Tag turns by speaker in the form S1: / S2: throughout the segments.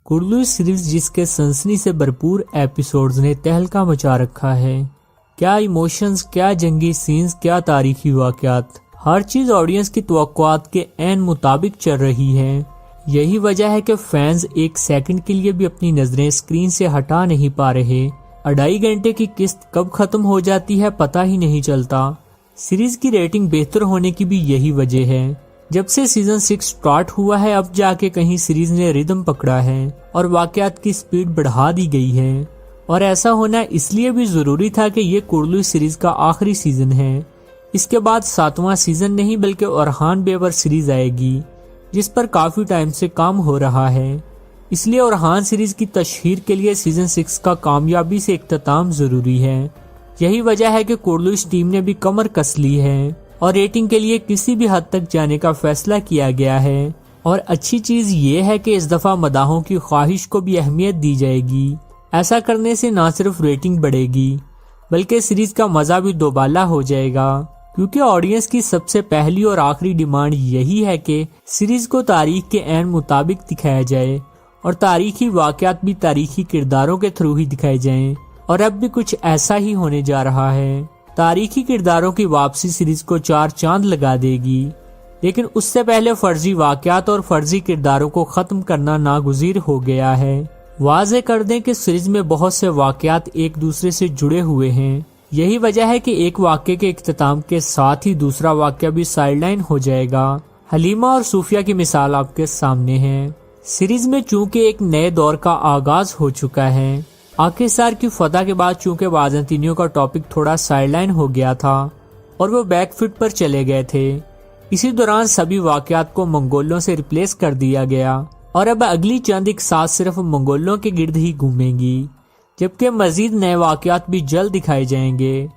S1: کورلوئی series جس کے سنسنی سے بھرپور ایپیسوڈز نے تہلکہ مچا رکھا ہے۔ کیا ایموشنز، کیا جنگی سینز، کیا تاریخی واقعات، ہر چیز آڈینس کی توقعات کے عین مطابق چل رہی ہے۔ یہی وجہ ہے کہ فینز ایک سیکنڈ کے لیے بھی اپنی نظریں اسکرین سے ہٹا نہیں پا رہے۔ 2.5 گھنٹے کی قسط کب ختم ہو جاتی ہے پتہ ہی نہیں چلتا۔ سیریز کی ریٹنگ بہتر ہونے کی بھی یہی وجہ ہے۔ جب سے سیزن 6 سٹارٹ ہوا ہے اب جا کے کہیں سیریز نے ردم پکڑا ہے اور واقعات کی سپیڈ بڑھا دی گئی ہے، اور ایسا ہونا اس لیے بھی ضروری تھا کہ یہ کورلوئی سیریز کا آخری سیزن ہے۔ اس کے بعد 7واں سیزن نہیں بلکہ اورہان بیور سیریز آئے گی جس پر کافی ٹائم سے کام ہو رہا ہے۔ اس لیے اورہان سیریز کی تشہیر کے لیے سیزن 6 کا کامیابی سے اختتام ضروری ہے۔ یہی وجہ ہے کہ کورلوئی ٹیم نے بھی کمر کس لی ہے اور ریٹنگ کے لیے کسی بھی حد تک جانے کا فیصلہ کیا گیا ہے۔ اور اچھی چیز یہ ہے کہ اس دفعہ مداحوں کی خواہش کو بھی اہمیت دی جائے گی۔ ایسا کرنے سے نہ صرف ریٹنگ بڑھے گی بلکہ سیریز کا مزہ بھی دوبالا ہو جائے گا، کیونکہ آڈینس کی سب سے پہلی اور آخری ڈیمانڈ یہی ہے کہ سیریز کو تاریخ کے عین مطابق دکھایا جائے اور تاریخی واقعات بھی تاریخی کرداروں کے تھرو ہی دکھائے جائیں، اور اب بھی کچھ ایسا ہی ہونے جا رہا ہے۔ تاریخی کرداروں کی واپسی سیریز کو 4 چاند لگا دے گی، لیکن اس سے پہلے فرضی واقعات اور فرضی کرداروں کو ختم کرنا ناگزیر ہو گیا ہے۔ واضح کر دیں کہ سیریز میں بہت سے واقعات ایک دوسرے سے جڑے ہوئے ہیں۔ یہی وجہ ہے کہ ایک واقعے کے اختتام کے ساتھ ہی دوسرا واقعہ بھی سائیڈ لائن ہو جائے گا۔ حلیمہ اور صوفیہ کی مثال آپ کے سامنے ہے۔ سیریز میں چونکہ ایک نئے دور کا آغاز ہو چکا ہے، آخر کی فتح کے بعد چونکہ بازنطینیوں کا ٹاپک تھوڑا سائیڈ لائن ہو گیا تھا اور وہ بیک فٹ پر چلے گئے تھے، اسی دوران سبھی واقعات کو منگولوں سے ریپلیس کر دیا گیا اور اب اگلی چند ایک ساتھ صرف منگولوں کے گرد ہی گھومیں گی، جبکہ مزید نئے واقعات بھی جلد دکھائے جائیں گے،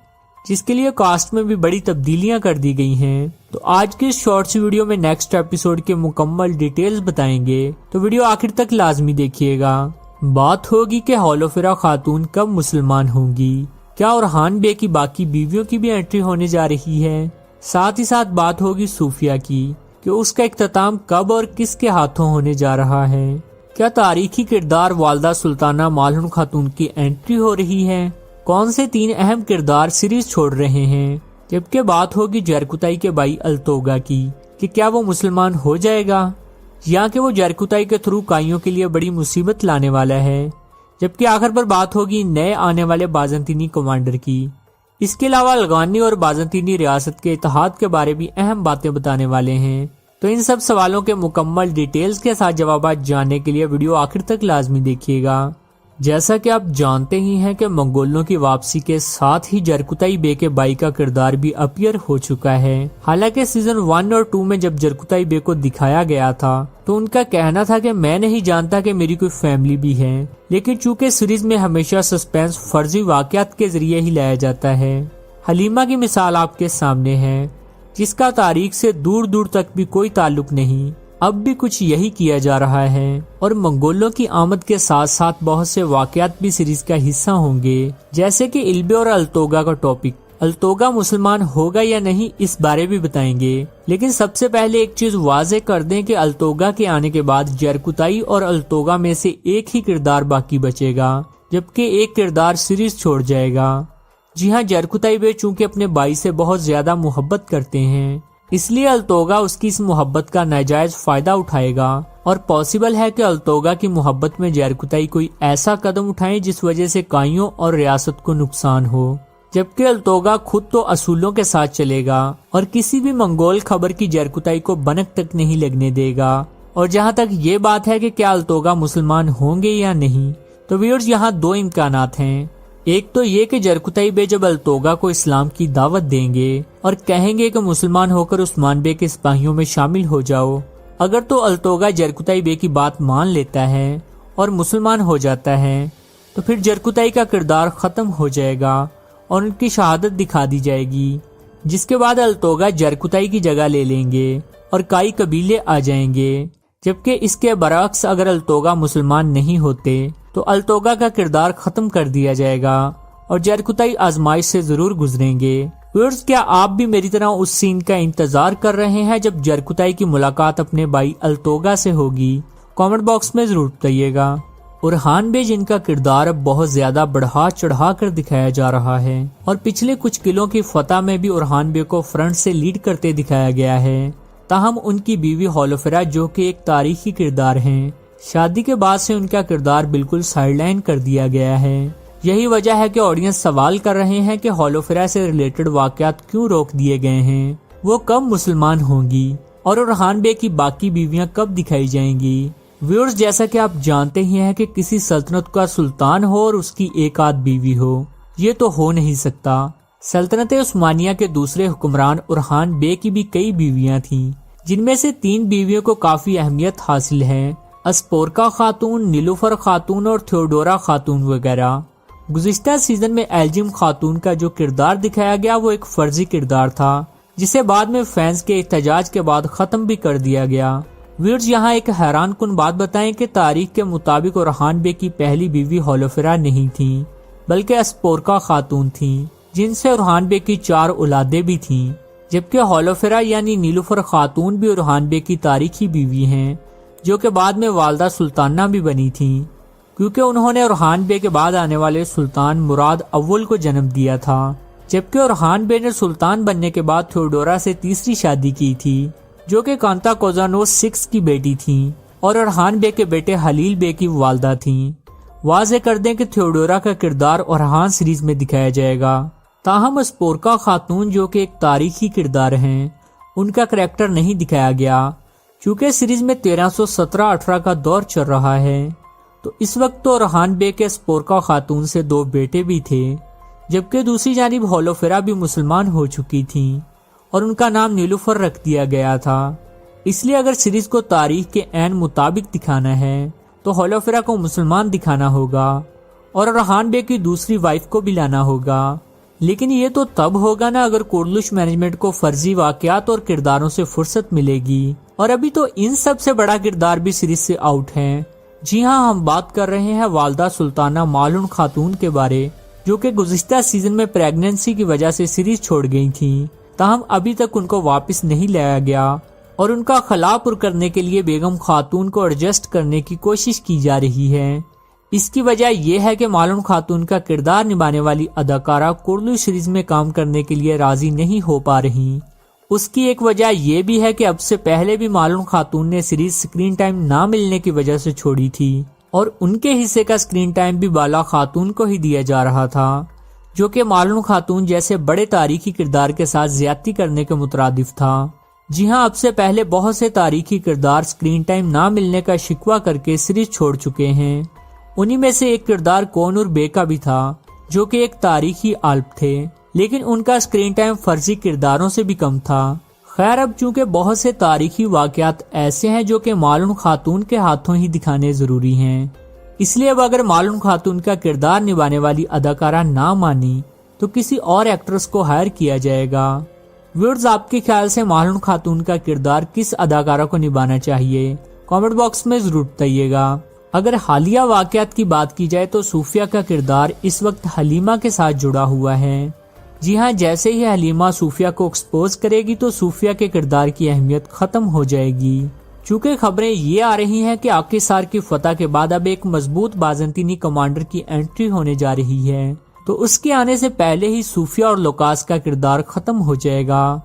S1: جس کے لیے کاسٹ میں بھی بڑی تبدیلیاں کر دی گئی ہیں۔ تو آج کی اس شارٹس ویڈیو میں نیکسٹ ایپیسوڈ کے مکمل ڈیٹیلز بتائیں گے، تو ویڈیو آخر تک لازمی دیکھیے گا۔ بات ہوگی کہ ہولوفیرا خاتون کب مسلمان ہوں گی، کیا اورہان بے کی باقی بیویوں کی بھی انٹری ہونے جا رہی ہے، ساتھ ہی ساتھ بات ہوگی صوفیہ کی کہ اس کا اختتام کب اور کس کے ہاتھوں ہونے جا رہا ہے، کیا تاریخی کردار والدہ سلطانہ مالہن خاتون کی انٹری ہو رہی ہے، کون سے 3 اہم کردار سیریز چھوڑ رہے ہیں، جبکہ بات ہوگی جرکتائی کے بھائی التوگا کی کہ کیا وہ مسلمان ہو جائے گا یا کہ وہ جرکتائی کے تھرو کائیوں کے لیے بڑی مصیبت لانے والا ہے، جبکہ آخر پر بات ہوگی نئے آنے والے بازنطینی کمانڈر کی۔ اس کے علاوہ الغانی اور بازنطینی ریاست کے اتحاد کے بارے بھی اہم باتیں بتانے والے ہیں۔ تو ان سب سوالوں کے مکمل ڈیٹیلز کے ساتھ جوابات جاننے کے لیے ویڈیو آخر تک لازمی دیکھیے گا۔ جیسا کہ آپ جانتے ہی ہیں کہ منگولوں کی واپسی کے ساتھ ہی جرکتائی بے کے بھائی کا کردار بھی اپیئر ہو چکا ہے۔ حالانکہ سیزن 1 اور 2 میں جب جرکتائی بے کو دکھایا گیا تھا تو ان کا کہنا تھا کہ میں نہیں جانتا کہ میری کوئی فیملی بھی ہے، لیکن چونکہ سیریز میں ہمیشہ سسپینس فرضی واقعات کے ذریعے ہی لایا جاتا ہے۔ حلیمہ کی مثال آپ کے سامنے ہے، جس کا تاریخ سے دور دور تک بھی کوئی تعلق نہیں، اب بھی کچھ یہی کیا جا رہا ہے، اور منگولوں کی آمد کے ساتھ ساتھ بہت سے واقعات بھی سیریز کا حصہ ہوں گے، جیسے کہ البے اور التوگا کا ٹاپک۔ التوگا مسلمان ہوگا یا نہیں اس بارے بھی بتائیں گے، لیکن سب سے پہلے ایک چیز واضح کر دیں کہ التوگا کے آنے کے بعد جرکتائی اور التوگا میں سے ایک ہی کردار باقی بچے گا، جبکہ ایک کردار سیریز چھوڑ جائے گا۔ جی ہاں، جرکتائی بے چونکہ اپنے بھائی سے بہت زیادہ محبت کرتے ہیں، اس لیے التوگا اس کی اس محبت کا ناجائز فائدہ اٹھائے گا، اور پاسبل ہے کہ التوگا کی محبت میں جرکتائی کوئی ایسا قدم اٹھائیں جس وجہ سے کائیوں اور ریاست کو نقصان ہو، جبکہ التوگا خود تو اصولوں کے ساتھ چلے گا اور کسی بھی منگول خبر کی جرکتائی کو بنک تک نہیں لگنے دے گا۔ اور جہاں تک یہ بات ہے کہ کیا التوگا مسلمان ہوں گے یا نہیں، تو ویورز یہاں 2 امکانات ہیں۔ ایک تو یہ کہ جرکتائی بے جب التوگا کو اسلام کی دعوت دیں گے اور کہیں گے کہ مسلمان ہو کر عثمان بے کے سپاہیوں میں شامل ہو جاؤ، اگر تو التوگا جرکتائی بے کی بات مان لیتا ہے اور مسلمان ہو جاتا ہے تو پھر جرکتائی کا کردار ختم ہو جائے گا اور ان کی شہادت دکھا دی جائے گی، جس کے بعد التوگا جرکتائی کی جگہ لے لیں گے اور کائی قبیلے آ جائیں گے، جبکہ اس کے برعکس اگر التوگا مسلمان نہیں ہوتے تو التوگا کا کردار ختم کر دیا جائے گا اور جرکتائی آزمائش سے ضرور گزریں گے۔ ویورز، کیا آپ بھی میری طرح اس سین کا انتظار کر رہے ہیں جب جرکتائی کی ملاقات اپنے بھائی التوگا سے ہوگی کامنٹ باکس میں ضرور بتائیے گا۔ اورحان بے جن کا کردار اب بہت زیادہ بڑھا چڑھا کر دکھایا جا رہا ہے، اور پچھلے کچھ قلعوں کی فتح میں بھی اورحان بے کو فرنٹ سے لیڈ کرتے دکھایا گیا ہے، تاہم ان کی بیوی ہولوفیرا جو کہ ایک تاریخی کردار ہیں، شادی کے بعد سے ان کا کردار بالکل سائیڈ لائن کر دیا گیا ہے۔ یہی وجہ ہے کہ آڈینس سوال کر رہے ہیں کہ ہولوفیرا سے ریلیٹڈ واقعات کیوں روک دیے گئے ہیں، وہ کب مسلمان ہوں گی، اور اورحان بے کی باقی بیویاں کب دکھائی جائیں گی۔ ویورز، جیسا کہ آپ جانتے ہی ہیں کہ کسی سلطنت کا سلطان ہو اور اس کی ایک آدھ بیوی ہو، یہ تو ہو نہیں سکتا۔ سلطنت عثمانیہ کے دوسرے حکمران اورحان بے کی بھی کئی بیویاں تھیں، جن میں سے 3 بیویوں کو کافی اہمیت حاصل ہے، اسپورکا خاتون، نیلوفر خاتون اور تھیوڈورا خاتون وغیرہ۔ گزشتہ سیزن میں ایلجم خاتون کا جو کردار دکھایا گیا وہ ایک فرضی کردار تھا، جسے بعد میں فینس کے احتجاج کے بعد ختم بھی کر دیا گیا۔ ویورز، یہاں ایک حیران کن بات بتائیں کہ تاریخ کے مطابق اورحان بے کی پہلی بیوی ہولوفیرا نہیں تھی، بلکہ اسپورکا خاتون تھیں، جن سے اورحان بے کی 4 اولادیں بھی تھیں، جبکہ ہولوفیرا یعنی نیلوفر خاتون بھی اورحان بے کی تاریخی بیوی ہیں، جو کہ بعد میں والدہ سلطانہ بھی بنی تھیں، کیونکہ انہوں نے اورحان بے کے بعد آنے والے سلطان مراد اول کو جنم دیا تھا، جبکہ اورحان بے نے سلطان بننے کے بعد تھیوڈورا سے تیسری شادی کی تھی، جو کہ کانتا کوزانوس 6 کی بیٹی تھیں، اور اورحان بے کے بیٹے حلیل بے کی والدہ تھیں۔ واضح کر دیں کہ تھیوڈورا کا کردار اورحان سیریز میں دکھایا جائے گا، تاہم اسپورکا خاتون جو کہ ایک تاریخی کردار ہیں، ان کا کریکٹر نہیں دکھایا گیا، چونکہ سیریز میں 1317-18 کا دور چل رہا ہے، تو اس وقت تو اورحان بے کے اسپورکا خاتون سے 2 بیٹے بھی تھے، جبکہ دوسری جانب ہولوفیرا بھی مسلمان ہو چکی تھیں، اور ان کا نام نیلوفر رکھ دیا گیا تھا۔ اس لیے اگر سیریز کو تاریخ کے عین مطابق دکھانا ہے تو ہولوفیرا کو مسلمان دکھانا ہوگا، اور اورحان بے کی دوسری وائف کو بھی لانا ہوگا، لیکن یہ تو تب ہوگا نا اگر کورلش مینجمنٹ کو فرضی واقعات اور کرداروں سے فرصت ملے گی، اور ابھی تو ان سب سے بڑا کردار بھی سیریز سے آؤٹ ہے۔ جی ہاں، ہم بات کر رہے ہیں والدہ سلطانہ مالون خاتون کے بارے، جو کہ گزشتہ سیزن میں پریگننسی کی وجہ سے سیریز چھوڑ گئی تھیں، تاہم ابھی تک ان کو واپس نہیں لایا گیا، اور ان کا خلا پر کرنے کے لیے بیگم خاتون کو ایڈجسٹ کرنے کی کوشش کی جا رہی ہے۔ اس کی وجہ یہ ہے کہ مالون خاتون کا کردار نبھانے والی اداکارہ کورلش سیریز میں کام کرنے کے لیے راضی نہیں ہو پا رہی۔ اس کی ایک وجہ یہ بھی ہے کہ اب سے پہلے بھی مالون خاتون نے سیریز سکرین ٹائم نہ ملنے کی وجہ سے چھوڑی تھی، اور ان کے حصے کا سکرین ٹائم بھی بالا خاتون کو ہی دیا جا رہا تھا، جو کہ مالون خاتون جیسے بڑے تاریخی کردار کے ساتھ زیادتی کرنے کے مترادف تھا۔ جی ہاں، اب سے پہلے بہت سے تاریخی کردار سکرین ٹائم نہ ملنے کا شکوہ کر کے سیریز چھوڑ چکے ہیں۔ انہی میں سے ایک کردار کونور بے کا بھی تھا، جو کہ ایک تاریخی آلپ تھے، لیکن ان کا سکرین ٹائم فرضی کرداروں سے بھی کم تھا۔ خیر، اب چونکہ بہت سے تاریخی واقعات ایسے ہیں جو کہ مالون خاتون کے ہاتھوں ہی دکھانے ضروری ہیں، اس لیے اب اگر مالون خاتون کا کردار نبھانے والی اداکارہ نہ مانی تو کسی اور ایکٹریس کو ہائر کیا جائے گا۔ ویورز، آپ کے خیال سے مالون خاتون کا کردار کس اداکارہ کو نبھانا چاہیے؟ کامنٹ باکس میں ضرور بتائیے گا۔ اگر حالیہ واقعات کی بات کی جائے تو صوفیہ کا کردار اس وقت حلیمہ کے ساتھ جڑا ہوا ہے۔ جی ہاں، جیسے ہی حلیمہ صوفیہ کو ایکسپوز کرے گی تو صوفیہ کے کردار کی اہمیت ختم ہو جائے گی، چونکہ خبریں یہ آ رہی ہیں کہ آکیسار کی فتح کے بعد اب ایک مضبوط بازنطینی کمانڈر کی انٹری ہونے جا رہی ہے، تو اس کے آنے سے پہلے ہی صوفیہ اور لوکاس کا کردار ختم ہو جائے گا۔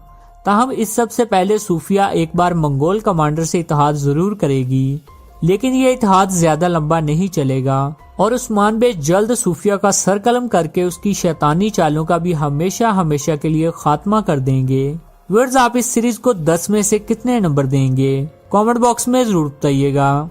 S1: تاہم اس سب سے پہلے صوفیہ ایک بار منگول کمانڈر سے اتحاد ضرور کرے گی، لیکن یہ اتحاد زیادہ لمبا نہیں چلے گا، اور عثمان بے جلد صوفیہ کا سر قلم کر کے اس کی شیطانی چالوں کا بھی ہمیشہ کے لیے خاتمہ کر دیں گے۔ ویورز، آپ اس سیریز کو 10 میں سے کتنے نمبر دیں گے؟ کامنٹ باکس میں ضرور بتائیے گا۔